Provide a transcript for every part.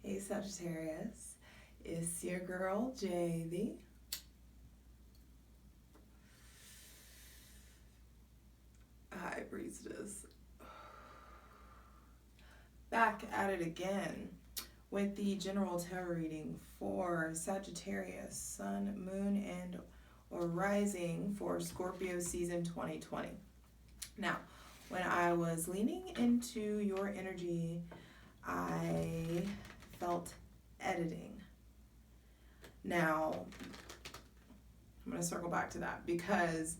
Hey Sagittarius, it's your girl JV. Hi Breezes. Back at it again with the general tarot reading for Sagittarius, Sun, Moon, and or Rising for Scorpio season 2020. Now, when I was leaning into your energy, I felt editing. Now, I'm going to circle back to that because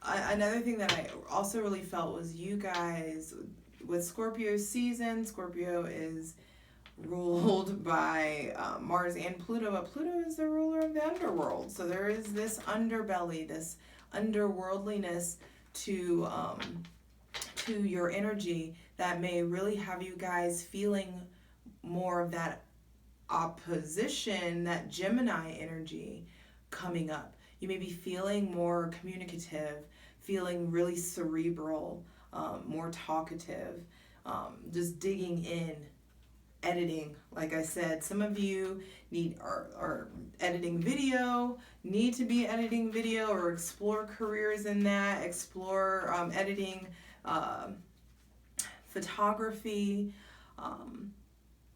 another thing that I also really felt was you guys, with Scorpio season, Scorpio is ruled by Mars and Pluto, but Pluto is the ruler of the underworld. So there is this underbelly, this underworldliness to your energy that may really have you guys feeling more of that opposition, that Gemini energy coming up. You may be feeling more communicative, feeling really cerebral, more talkative, just digging in, editing. Like I said, some of you are editing video, need to be editing video or explore careers in that, explore editing, photography,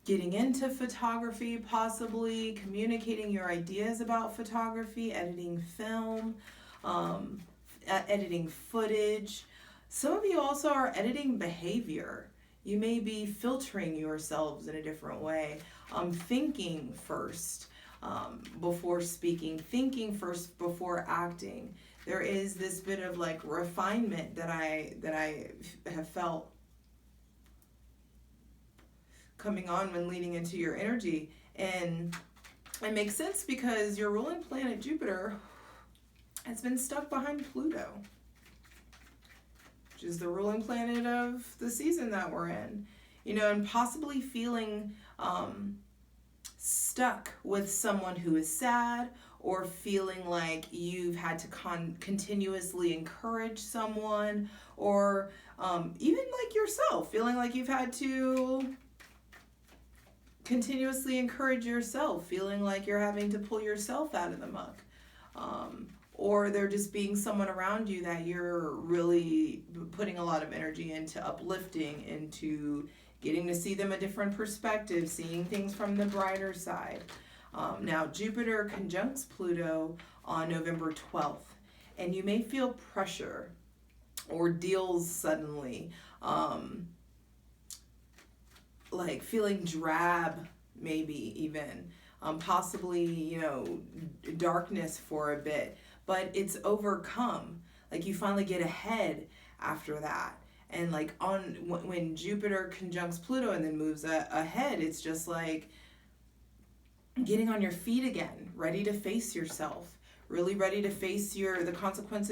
getting into photography, possibly communicating your ideas about photography, editing film, editing footage. Some of you also are editing behavior. You may be filtering yourselves in a different way, thinking first before speaking, thinking first before acting. There is this bit of like refinement that I have felt coming on when leaning into your energy. And it makes sense because your ruling planet Jupiter has been stuck behind Pluto, which is the ruling planet of the season that we're in. You know, and possibly feeling stuck with someone who is sad, or feeling like you've had to continuously encourage someone, or even like yourself, feeling like you've had to continuously encourage yourself, feeling like you're having to pull yourself out of the muck. Or there just being someone around you that you're really putting a lot of energy into uplifting, into getting to see them a different perspective, seeing things from the brighter side. Now, Jupiter conjuncts Pluto on November 12th, and you may feel pressure or deals suddenly, like feeling drab, maybe even, possibly, you know, darkness for a bit, but it's overcome. Like you finally get ahead after that. And like when Jupiter conjuncts Pluto and then moves ahead, it's just like getting on your feet again, ready to face yourself, really ready to face the consequences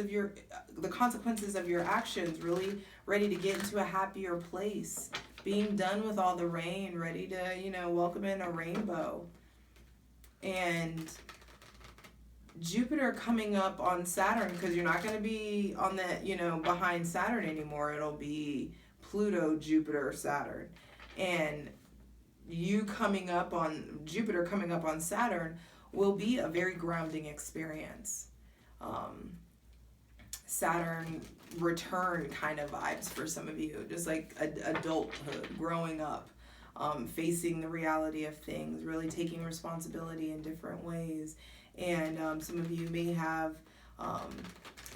of your actions, really ready to get into a happier place, being done with all the rain, ready to, you know, welcome in a rainbow. And Jupiter coming up on Saturn, because you're not going to be on the, you know, behind Saturn anymore. It'll be Pluto, Jupiter, Saturn. And Jupiter coming up on Saturn will be a very grounding experience. Saturn return kind of vibes for some of you, just like adulthood, growing up, facing the reality of things, really taking responsibility in different ways. And some of you may have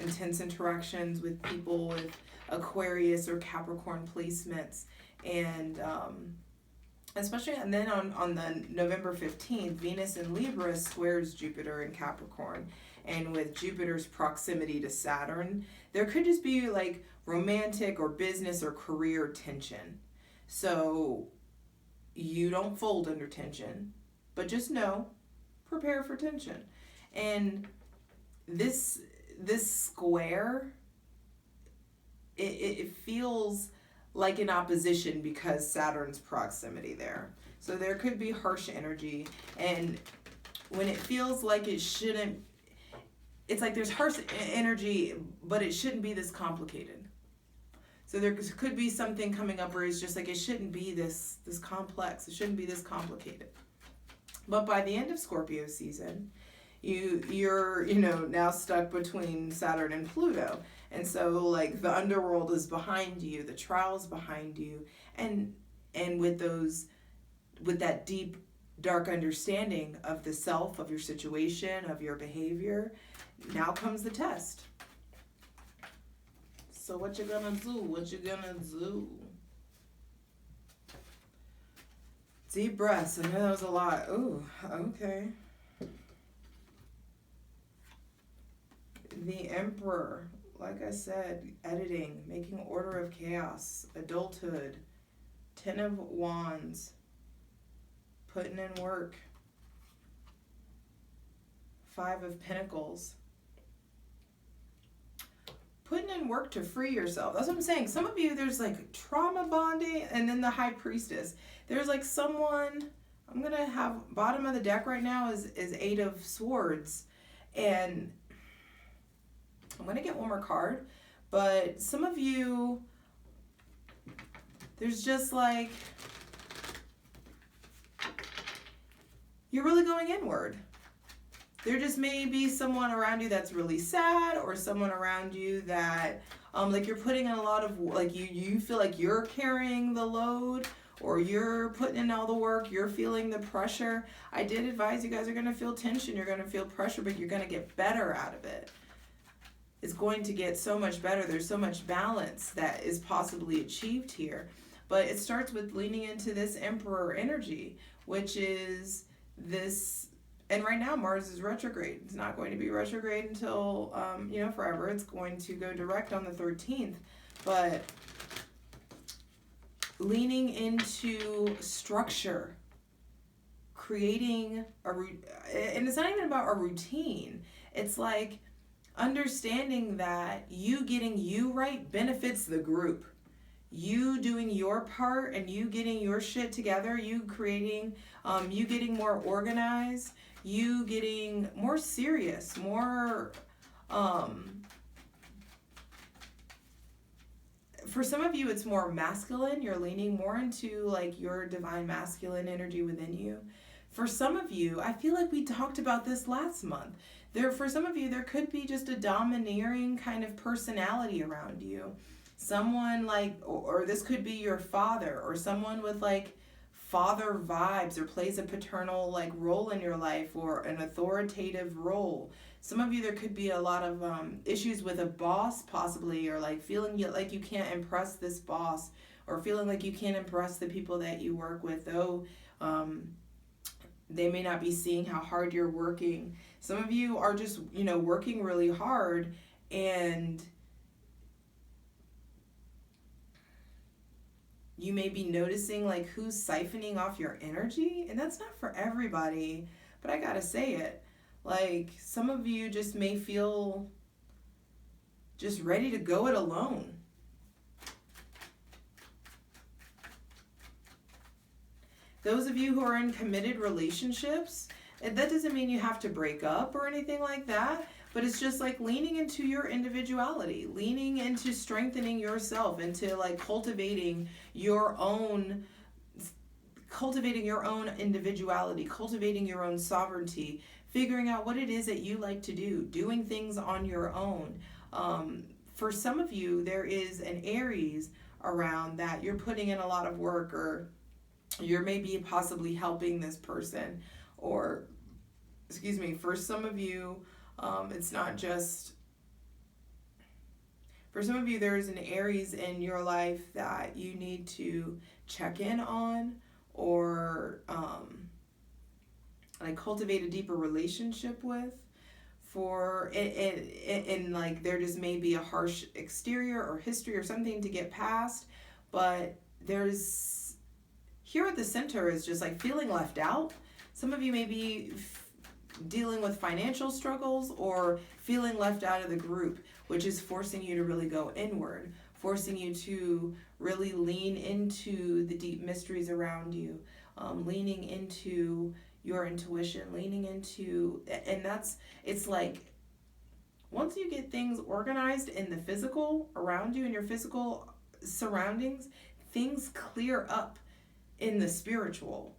intense interactions with people with Aquarius or Capricorn placements, and especially, and then on the November 15th, Venus in Libra squares Jupiter in Capricorn, and with Jupiter's proximity to Saturn, there could just be like romantic or business or career tension. So you don't fold under tension, but just know, prepare for tension. And this square, it feels like an opposition because Saturn's proximity there. So there could be harsh energy, and when it feels like it shouldn't, it's like there's harsh energy, but it shouldn't be this complicated. So there could be something coming up where it's just like, it shouldn't be this complex. It shouldn't be this complicated. But by the end of Scorpio season, you're now stuck between Saturn and Pluto. And so like the underworld is behind you, the trials behind you, and with that deep dark understanding of the self, of your situation, of your behavior, now comes the test. So what you gonna do? What you gonna do? Deep breaths. I know that was a lot. Ooh, okay. The Emperor, like I said, editing, making order of chaos, adulthood, 10 of Wands, putting in work, 5 of Pentacles, putting in work to free yourself. That's what I'm saying. Some of you, there's like trauma bonding, and then the High Priestess. There's like someone, I'm going to have, bottom of the deck right now is 8 of Swords. And I'm going to get one more card. But some of you, there's just like, you're really going inward. There just may be someone around you that's really sad, or someone around you that like you're putting in a lot of, like you feel like you're carrying the load, or you're putting in all the work, you're feeling the pressure. I did advise you guys are going to feel tension, you're going to feel pressure, but you're going to get better out of it. It's going to get so much better. There's so much balance that is possibly achieved here. But it starts with leaning into this Emperor energy, which is this. And right now, Mars is retrograde. It's not going to be retrograde until, forever. It's going to go direct on the 13th. But leaning into structure, creating and it's not even about a routine. It's like understanding that you getting you right benefits the group. You doing your part and you getting your shit together, you creating, you getting more organized, you getting more serious, more, for some of you it's more masculine. You're leaning more into like your divine masculine energy within you. For some of you, I feel like we talked about this last month. For some of you, there could be just a domineering kind of personality around you. Someone like, or this could be your father, or someone with like father vibes, or plays a paternal like role in your life, or an authoritative role. Some of you, there could be a lot of issues with a boss possibly, or like feeling like you can't impress this boss, or feeling like you can't impress the people that you work with, though they may not be seeing how hard you're working. Some of you are just, working really hard, and you may be noticing like who's siphoning off your energy, and that's not for everybody, but I gotta say it. Like, some of you just may feel just ready to go it alone. Those of you who are in committed relationships, and that doesn't mean you have to break up or anything like that, but it's just like leaning into your individuality, leaning into strengthening yourself, into like cultivating your own individuality, cultivating your own sovereignty, figuring out what it is that you like to do, doing things on your own. For some of you, there is an Aries around that you're putting in a lot of work, or you're maybe possibly helping this person, or, for some of you, it's not just, for some of you, there's an Aries in your life that you need to check in on, or like cultivate a deeper relationship with. And like there just may be a harsh exterior or history or something to get past, but there's, here at the center is just like feeling left out. Some of you may be dealing with financial struggles, or feeling left out of the group, which is forcing you to really go inward, forcing you to really lean into the deep mysteries around you, leaning into your intuition, leaning into, and it's like, once you get things organized in the physical around you, in your physical surroundings, things clear up in the spiritual.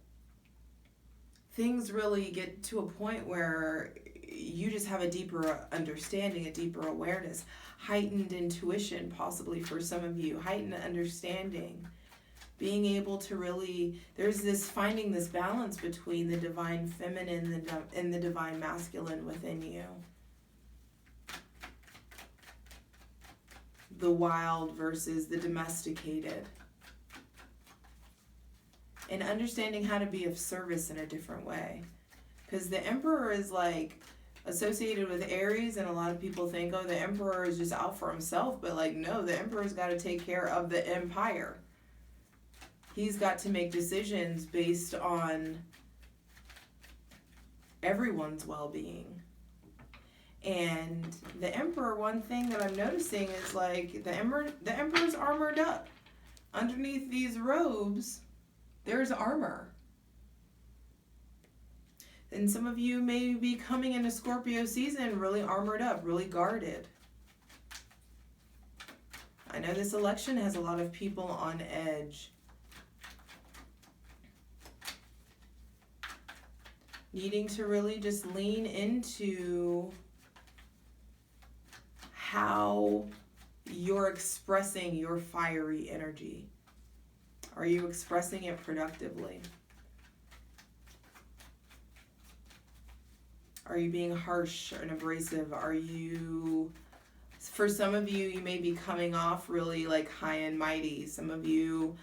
Things really get to a point where you just have a deeper understanding, a deeper awareness, heightened intuition, possibly for some of you, heightened understanding, being able to really, there's this finding this balance between the divine feminine and the divine masculine within you. The wild versus the domesticated. And understanding how to be of service in a different way. Because the Emperor is like associated with Aries, and a lot of people think, oh, the Emperor is just out for himself. But like, no, the Emperor's got to take care of the empire. He's got to make decisions based on everyone's well-being. And the Emperor, one thing that I'm noticing is like the Emperor's armored up. Underneath these robes, there's armor. And some of you may be coming into Scorpio season really armored up, really guarded. I know this election has a lot of people on edge. Needing to really just lean into how you're expressing your fiery energy. Are you expressing it productively? Are you being harsh and abrasive? Are you, for some of you, you may be coming off really like high and mighty. Some of you,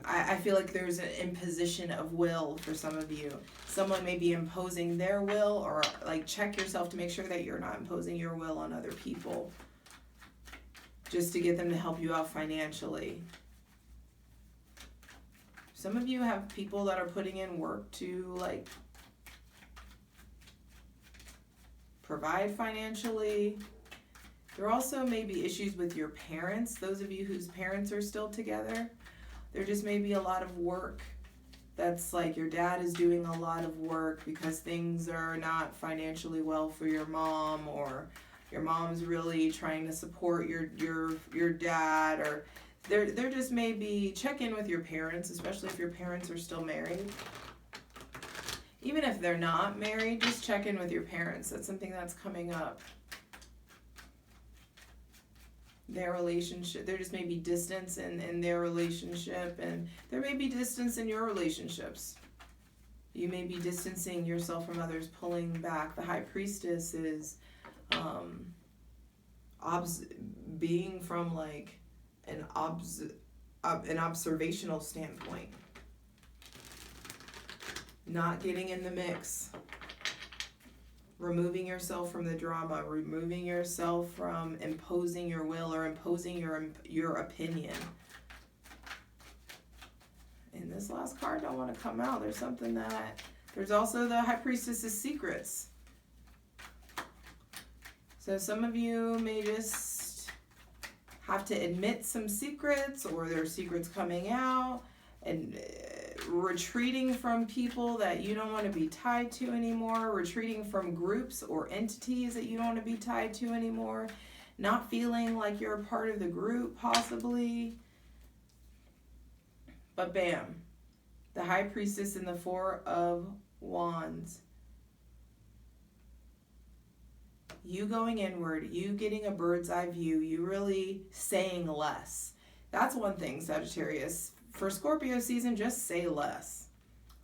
I feel like there's an imposition of will for some of you. Someone may be imposing their will, or like check yourself to make sure that you're not imposing your will on other people just to get them to help you out financially. Some of you have people that are putting in work to like provide financially. There also may be issues with your parents. Those of you whose parents are still together, there just may be a lot of work that's like your dad is doing a lot of work because things are not financially well for your mom, or your mom's really trying to support your dad, or there just may be, check in with your parents, especially if your parents are still married. Even if they're not married, just check in with your parents. That's something that's coming up. Their relationship, there just may be distance in their relationship, and there may be distance in your relationships. You may be distancing yourself from others, pulling back. The High Priestess is being from like an observational standpoint, not getting in the mix, removing yourself from the drama, removing yourself from imposing your will or imposing your opinion. And this last card don't want to come out. There's something that, there's also the High Priestess's secrets. So some of you may just have to admit some secrets, or there are secrets coming out, and retreating from people that you don't want to be tied to anymore, retreating from groups or entities that you don't want to be tied to anymore, not feeling like you're a part of the group possibly. But bam, the High Priestess and the Four of Wands. You going inward, you getting a bird's eye view, you really saying less. That's one thing, Sagittarius. For Scorpio season, just say less.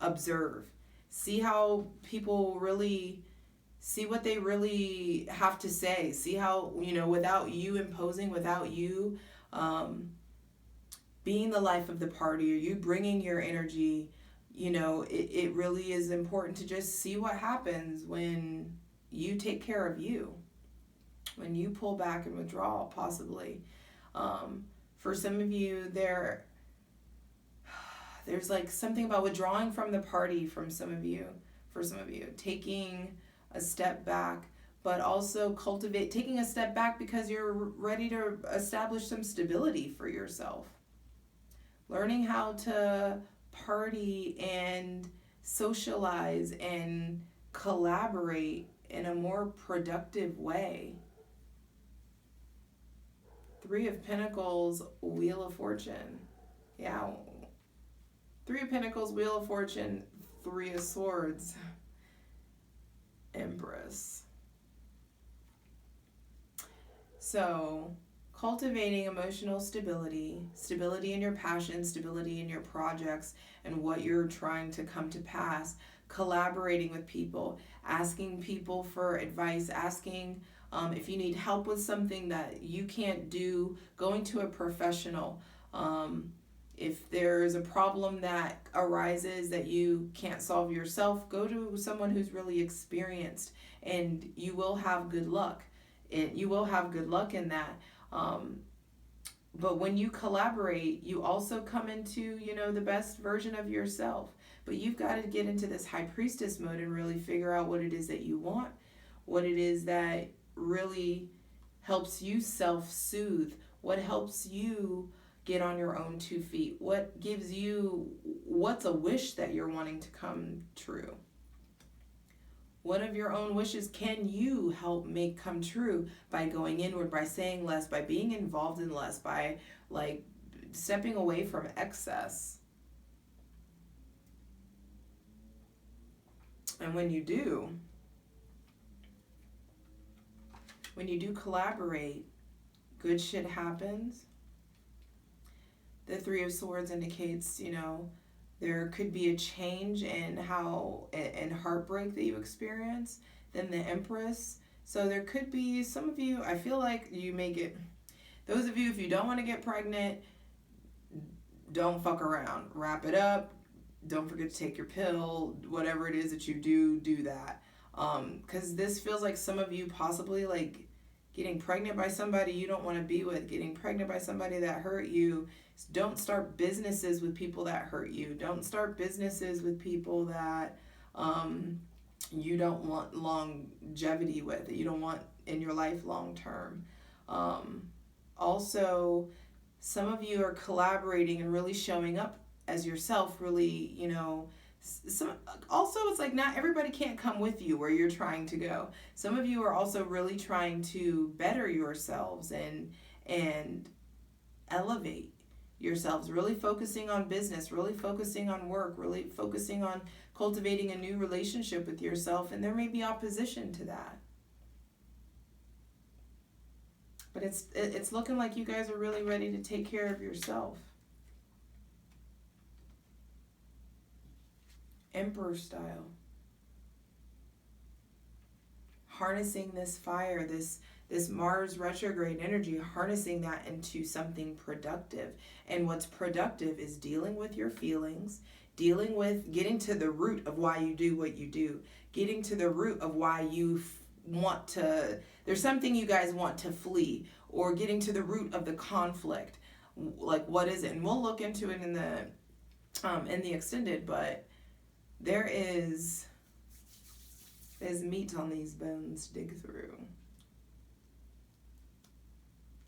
Observe. See how people really, see what they really have to say. See how, without you imposing, without you being the life of the party, or you bringing your energy, it really is important to just see what happens when you take care of you, when you pull back and withdraw, possibly. For some of you, there's like something about withdrawing from the party for some of you, taking a step back, but also taking a step back because you're ready to establish some stability for yourself. Learning how to party and socialize and collaborate in a more productive way. Three of Pentacles, Wheel of Fortune. Yeah. Three of Pentacles, Wheel of Fortune, Three of Swords, Empress. So, cultivating emotional stability, stability in your passion, stability in your projects, and what you're trying to come to pass, collaborating with people, asking people for advice, asking if you need help with something that you can't do, going to a professional. If there's a problem that arises that you can't solve yourself, go to someone who's really experienced, and you will have good luck. You will have good luck in that. But when you collaborate, you also come into, the best version of yourself. But you've got to get into this high priestess mode and really figure out what it is that you want, what it is that really helps you self-soothe, what helps you get on your own 2 feet, what's a wish that you're wanting to come true. What of your own wishes can you help make come true by going inward, by saying less, by being involved in less, by stepping away from excess? And when you do collaborate, good shit happens. The Three of Swords indicates, there could be a change in heartbreak that you experience. Then the Empress. So there could be some of you, I feel like you may get, those of you, if you don't want to get pregnant, don't fuck around. Wrap it up. Don't forget to take your pill. Whatever it is that you do that. Because this feels like some of you possibly getting pregnant by somebody you don't want to be with, getting pregnant by somebody that hurt you. Don't start businesses with people that hurt you. Don't start businesses with people that you don't want longevity with, that you don't want in your life long term. Also, some of you are collaborating and really showing up as yourself, really, also it's like not everybody can't come with you where you're trying to go. Some of you are also really trying to better yourselves and elevate yourselves, really focusing on business, really focusing on work, really focusing on cultivating a new relationship with yourself, and there may be opposition to that. But it's looking like you guys are really ready to take care of yourself. Emperor style. Harnessing this fire, this Mars retrograde energy, harnessing that into something productive. And what's productive is dealing with your feelings, dealing with getting to the root of why you do what you do, getting to the root of why you there's something you guys want to flee, or getting to the root of the conflict. What is it? And we'll look into it in the extended, but there's meat on these bones to dig through.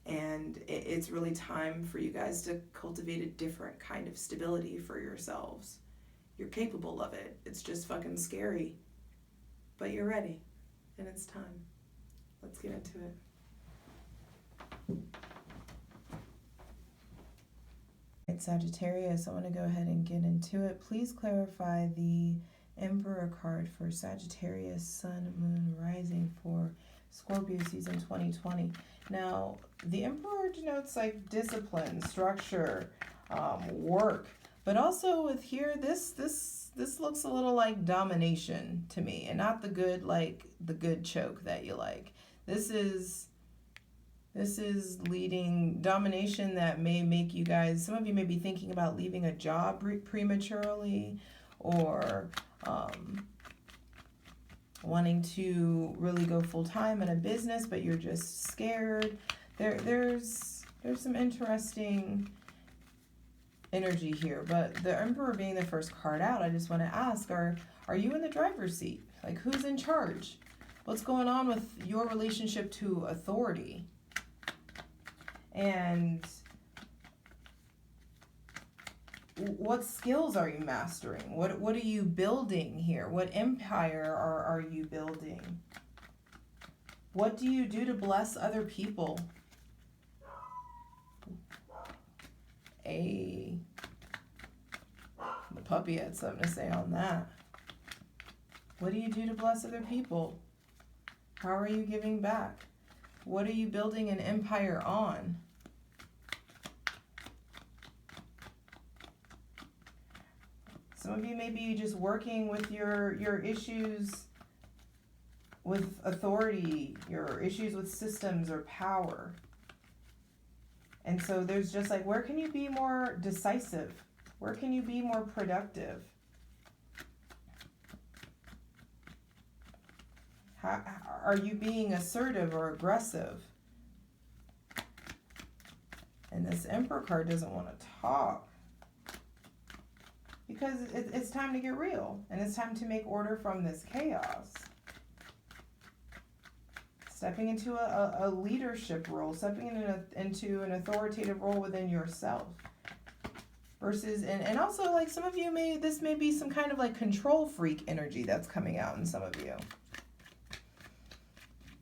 And it's really time for you guys to cultivate a different kind of stability for yourselves. You're capable of it. It's just fucking scary. But you're ready. And it's time. Let's get into it. Right, Sagittarius, I want to go ahead and get into it. Please clarify the Emperor card for Sagittarius, Sun, Moon, Rising for Scorpio season 2020. Now, the Emperor denotes discipline, structure, work, but also with here, this looks a little like domination to me, and not the good choke that you like. This is leading domination that may make you guys, some of you may be thinking about leaving a job prematurely, or wanting to really go full-time in a business, but you're just scared. There's some interesting energy here, but the Emperor being the first card out, I just want to ask, are you in the driver's seat? Who's in charge? What's going on with your relationship to authority? And what skills are you mastering? What are you building here? What empire are you building? What do you do to bless other people? The puppy had something to say on that. What do you do to bless other people? How are you giving back? What are you building an empire on? Some of you may be just working with your issues with authority, your issues with systems or power. And so there's just like, where can you be more decisive? Where can you be more productive? How, are you being assertive or aggressive? And this Emperor card doesn't want to talk. Because it's time to get real. And it's time to make order from this chaos. Stepping into a leadership role. Stepping into an authoritative role within yourself. Versus, and also like some of you this may be some kind of like control freak energy that's coming out in some of you.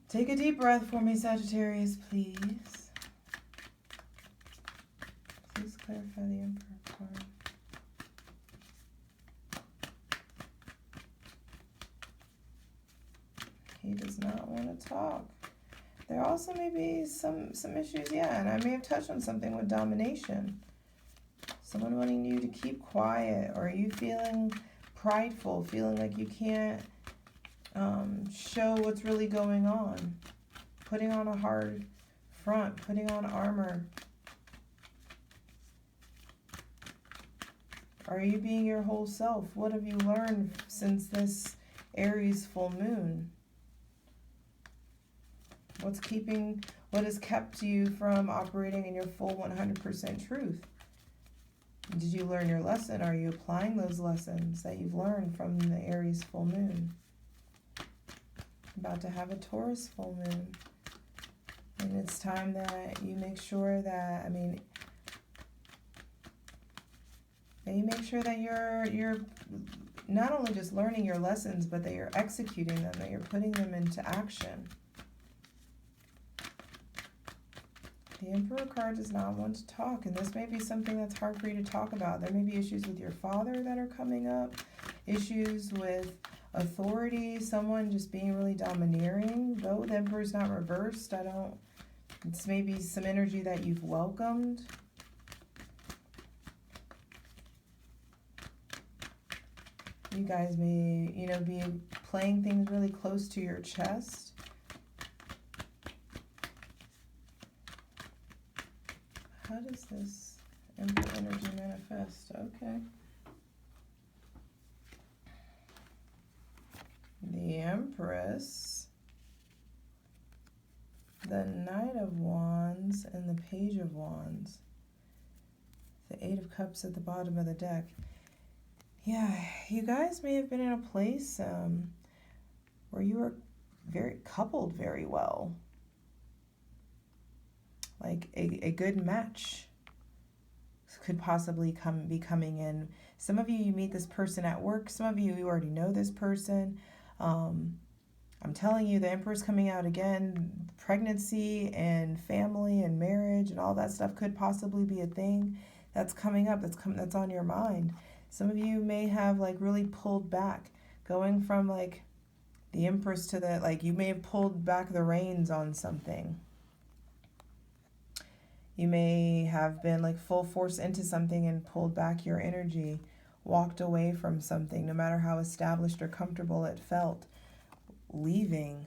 Take a deep breath for me, Sagittarius, please. Please clarify the Emperor card. He does not want to talk. There also may be some issues, yeah, and I may have touched on something with domination. Someone wanting you to keep quiet, or are you feeling prideful, feeling like you can't show what's really going on, putting on a hard front, putting on armor. Are you being your whole self? What have you learned since this Aries full moon? What has kept you from operating in your full 100% truth? Did you learn your lesson? Are you applying those lessons that you've learned from the Aries full moon? About to have a Taurus full moon. And it's time that you make sure that, you make sure that you're not only just learning your lessons, but that you're executing them, that you're putting them into action. The Emperor card does not want to talk, and this may be something that's hard for you to talk about. There may be issues with your father that are coming up, issues with authority, someone just being really domineering. Though the Emperor's not reversed, it's maybe some energy that you've welcomed. You guys may, be playing things really close to your chest. How does this Emperor energy manifest? Okay. The Empress, the Knight of Wands, and the Page of Wands. The Eight of Cups at the bottom of the deck. Yeah, you guys may have been in a place where you were coupled very well. Like a good match could possibly be coming in. Some of you meet this person at work. Some of you already know this person. I'm telling you, the Emperor's coming out again. Pregnancy and family and marriage and all that stuff could possibly be a thing that's coming up. That's on your mind. Some of you may have really pulled back, going from the Empress to you may have pulled back the reins on something. You may have been full force into something and pulled back your energy, walked away from something, no matter how established or comfortable it felt. Leaving.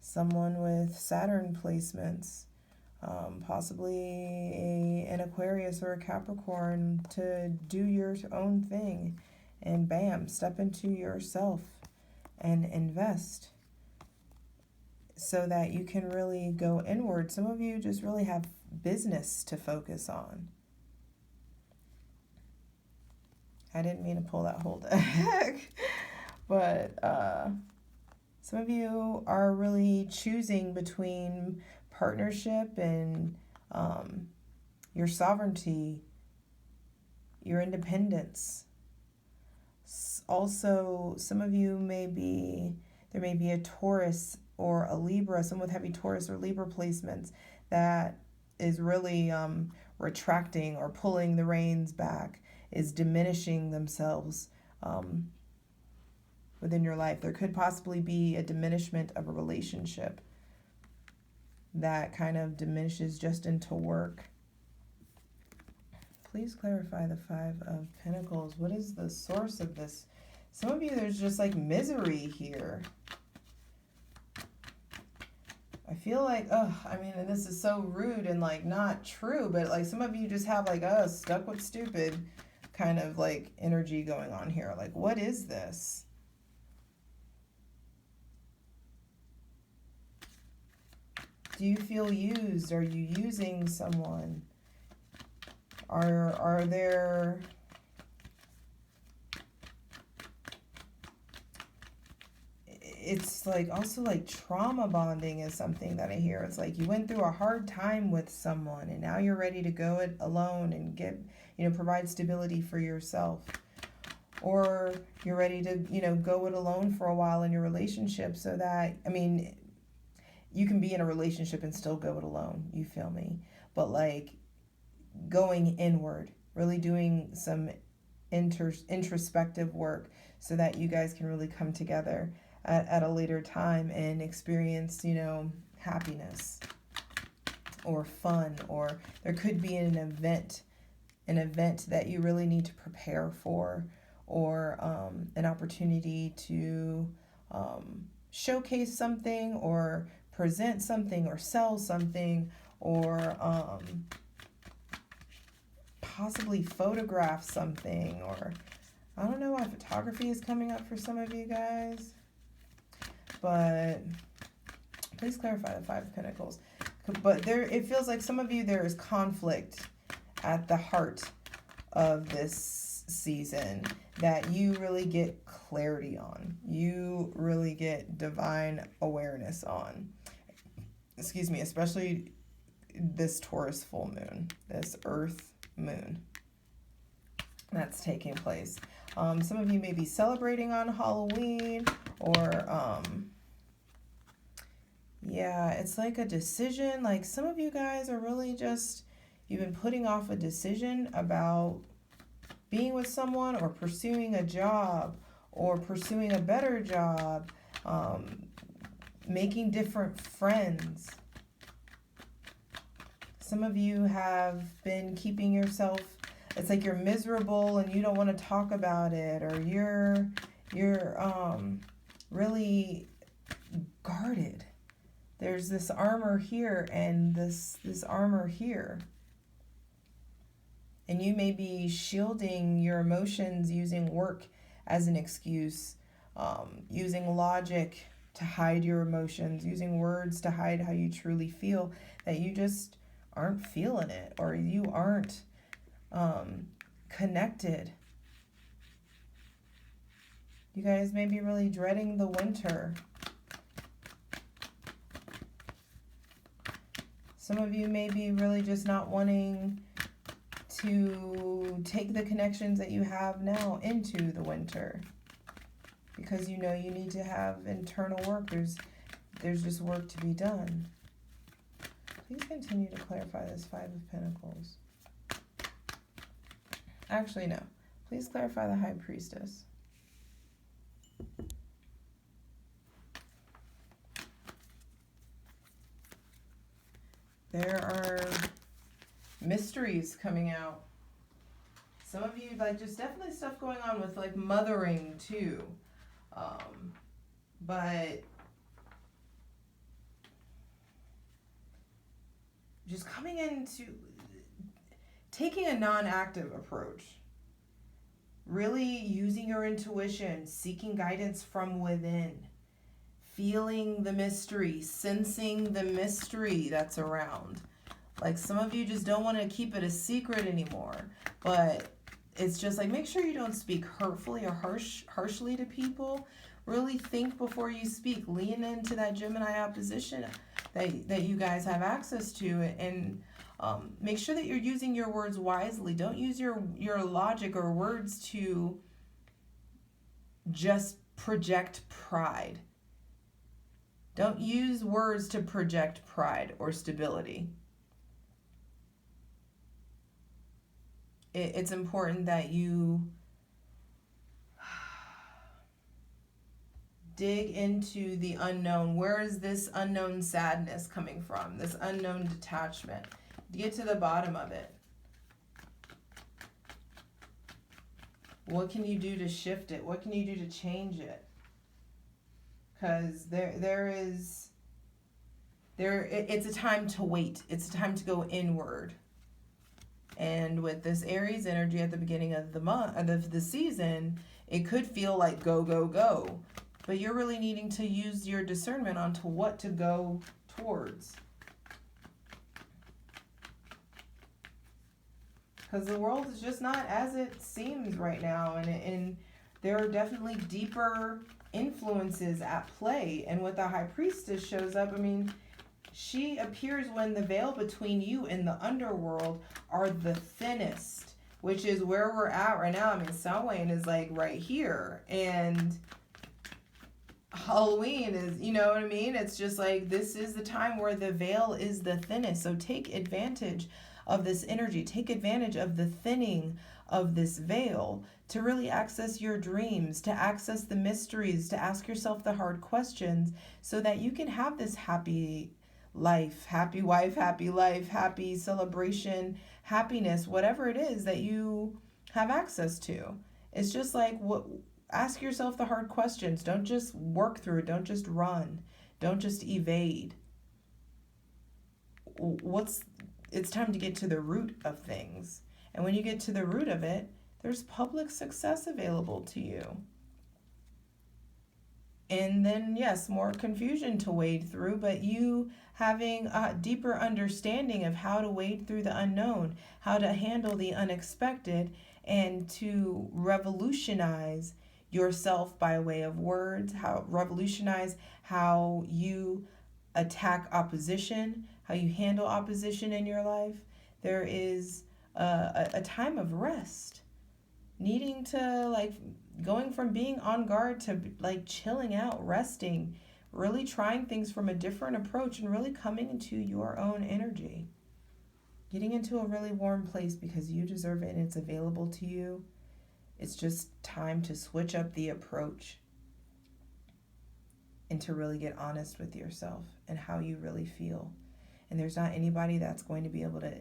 Someone with Saturn placements, possibly an Aquarius or a Capricorn, to do your own thing and bam, step into yourself and invest so that you can really go inward. Some of you just really have business to focus on. I didn't mean to pull that whole deck. But some of you are really choosing between partnership and your sovereignty, your independence. Also, some of you there may be a Taurus or a Libra, someone with heavy Taurus or Libra placements, that is really retracting or pulling the reins back, is diminishing themselves within your life. There could possibly be a diminishment of a relationship that kind of diminishes just into work. Please clarify the Five of Pentacles. What is the source of this? Some of you, there's just like misery here. I feel like, I mean, and this is so rude and like not true, but like some of you just have like, stuck with stupid kind of like energy going on here. Like, what is this? Do you feel used? Are you using someone? Are there... It's like also like trauma bonding is something that I hear. It's like you went through a hard time with someone and now you're ready to go it alone and get, provide stability for yourself. Or you're ready to, go it alone for a while in your relationship so that, I mean, you can be in a relationship and still go it alone. You feel me? But like going inward, really doing some introspective work so that you guys can really come together at a later time and experience, happiness or fun, or there could be an event that you really need to prepare for, or an opportunity to showcase something or present something or sell something, or possibly photograph something, or I don't know why photography is coming up for some of you guys. But please clarify the Five of Pentacles. But it feels like some of you, there is conflict at the heart of this season that you really get clarity on. You really get divine awareness on. Excuse me, especially this Taurus full moon, this Earth moon that's taking place. Some of you may be celebrating on Halloween, or yeah, it's like a decision. Like some of you guys are really just, you've been putting off a decision about being with someone or pursuing a job or pursuing a better job, making different friends. Some of you have been keeping yourself, it's like you're miserable and you don't want to talk about it, or you're really guarded. There's this armor here and this armor here. And you may be shielding your emotions using work as an excuse, using logic to hide your emotions, using words to hide how you truly feel, that you just aren't feeling it, or you aren't connected. You guys may be really dreading the winter. Some of you may be really just not wanting to take the connections that you have now into the winter, because you need to have internal work. There's just work to be done. Please continue to clarify this Five of Pentacles. Actually, no. Please clarify the High Priestess. There are mysteries coming out. Some of you, like, just definitely stuff going on with, like, mothering, too. But just coming into taking a non-active approach. Really using your intuition, seeking guidance from within. Feeling the mystery, sensing the mystery that's around. Like some of you just don't want to keep it a secret anymore. But it's just like, make sure you don't speak hurtfully or harshly to people. Really think before you speak. Lean into that Gemini opposition that you guys have access to, and make sure that you're using your words wisely. Don't use your logic or words to just project pride. Don't use words to project pride or stability. It's important that you dig into the unknown. Where is this unknown sadness coming from? This unknown detachment. Get to the bottom of it. What can you do to shift it? What can you do to change it? Because it's a time to wait. It's a time to go inward. And with this Aries energy at the beginning of the month, of the season, it could feel like go, go, go. But you're really needing to use your discernment onto what to go towards. Because the world is just not as it seems right now. And there are definitely deeper influences at play. And with the High Priestess shows up, I mean, she appears when the veil between you and the underworld are the thinnest, which is where we're at right now. I mean, Samhain is like right here. And Halloween is, you know what I mean? It's just like, this is the time where the veil is the thinnest. So take advantage of this energy. Take advantage of the thinning of this veil to really access your dreams, to access the mysteries, to ask yourself the hard questions so that you can have this happy life, happy wife, happy life, happy celebration, happiness, whatever it is that you have access to. It's just like, ask yourself the hard questions. Don't just work through it. Don't just run. Don't just evade. It's time to get to the root of things. And when you get to the root of it, there's public success available to you. And then, yes, more confusion to wade through, but you having a deeper understanding of how to wade through the unknown, how to handle the unexpected, and to revolutionize yourself by way of words, revolutionize how you attack opposition, how you handle opposition in your life. There is a time of rest, needing to going from being on guard to chilling out, resting, really trying things from a different approach and really coming into your own energy. Getting into a really warm place because you deserve it and it's available to you. It's just time to switch up the approach and to really get honest with yourself and how you really feel. And there's not anybody that's going to be able to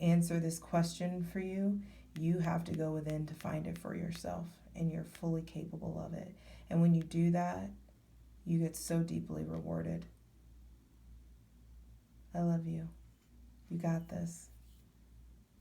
answer this question for you. You have to go within to find it for yourself, and you're fully capable of it. And when you do that, you get so deeply rewarded. I love you. You got this.